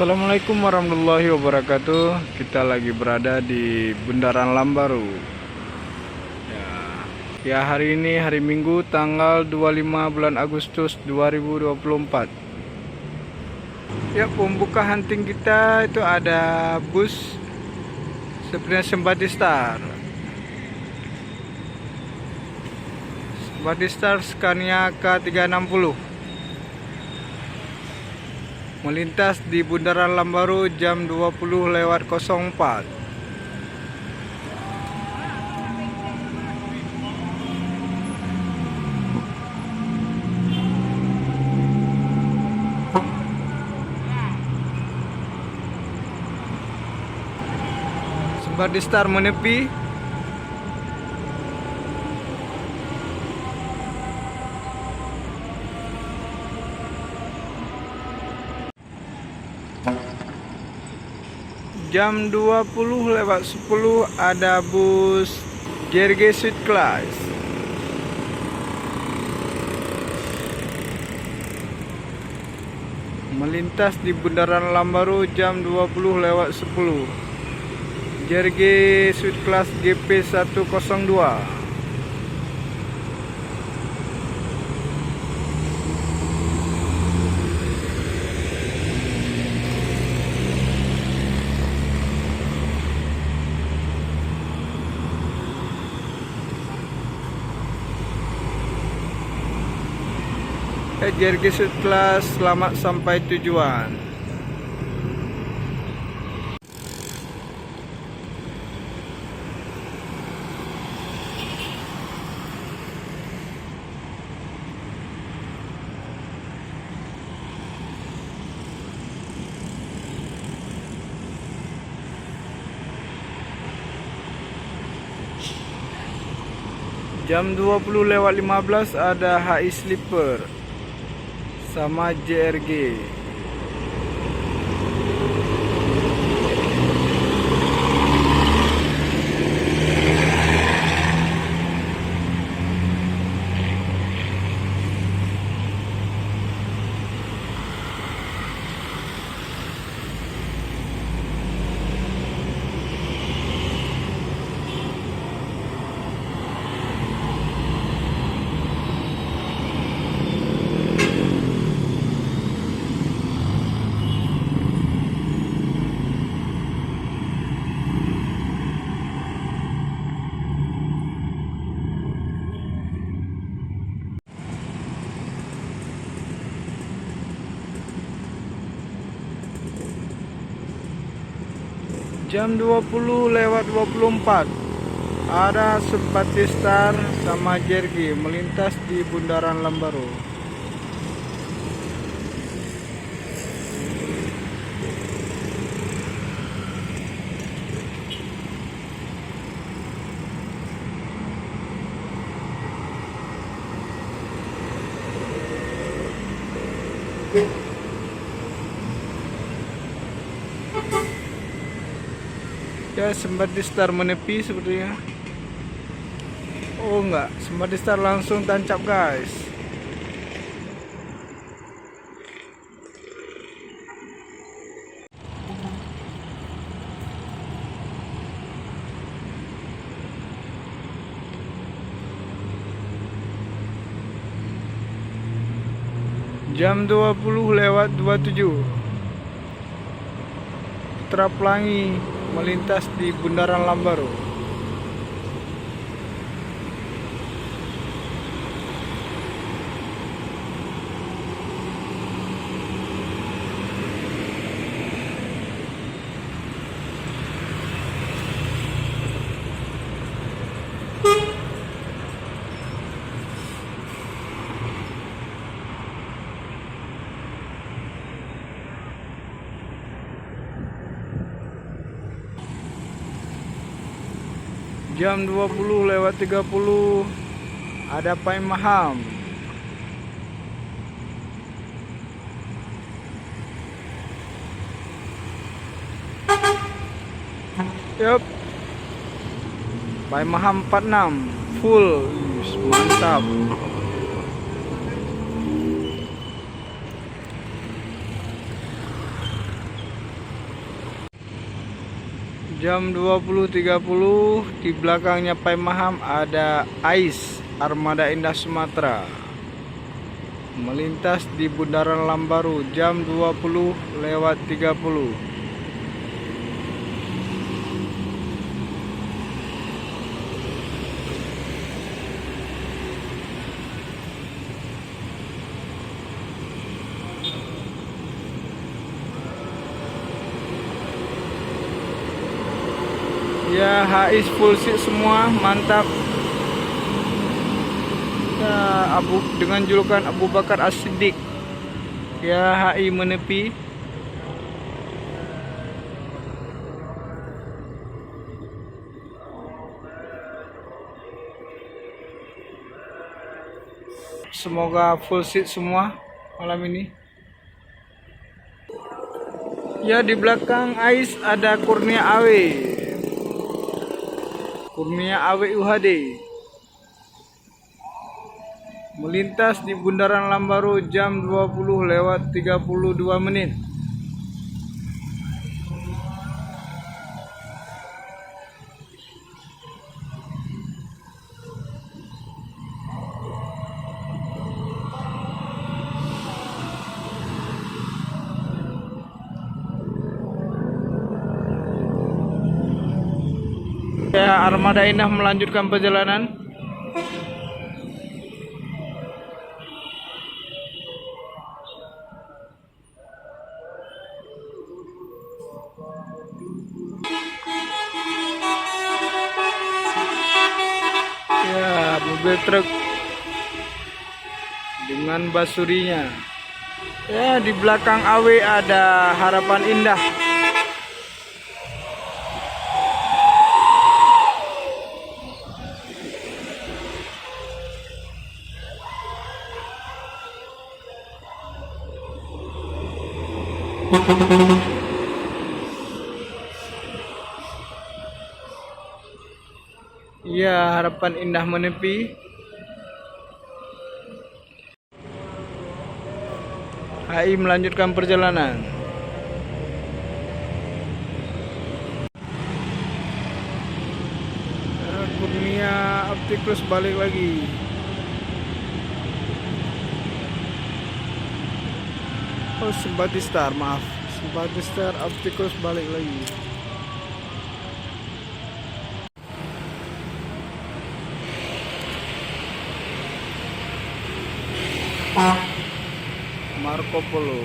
Assalamualaikum warahmatullahi wabarakatuh. Kita lagi berada di Bundaran Lambaru. Ya, hari ini hari Minggu tanggal 25 bulan Agustus 2024. Ya, pembuka hunting kita itu ada bus sebenarnya Sembadi Star. Sembadi Star Scania K360. Melintas di Bundaran Lambaru jam 20:04. Sembadi Star menepi. Jam 20:10 ada bus JRG Suite Class. Melintas di Bundaran Lambaru jam 20:10. JRG Suite Class GP 102. JRG Suite Class, selamat sampai tujuan. Jam 20:15 ada HI Sleeper sama JRG. Jam 20:24 ada Sembadi Star sama JRG melintas di Bundaran Lambaru. Ya, Sembadi Star menepi sepertinya. Oh enggak, Sembadi Star langsung tancap guys. Jam 20:27 Putra Pelangi melintas di Bundaran Lambaru. Jam 20:30 ada Pai Maham. Yup, Pai Maham 46 full, mantap. Jam 20.30 di belakangnya Pai Maham ada AIS Armada Indah Sumatera melintas di Bundaran Lambaru jam 20:30. Ya, HI full seat semua, mantap. Ya, dengan julukan Abu Bakar As-Siddiq. Ya, HI menepi. Semoga full seat semua malam ini. Ya, di belakang AIS ada Kurnia AW. Kurnia AW UHD melintas di Bundaran Lambaru jam 20:32. Ya, Armada Indah melanjutkan perjalanan. Ya, mobil truk dengan basurinya. Ya, di belakang AW ada Harapan Indah. Ya, Harapan Indah menepi. HI melanjutkan perjalanan. Kurnia Optikus balik lagi. Oh, Simpati Star, maaf. Simpati Star Optikus balik lagi. Marco Polo.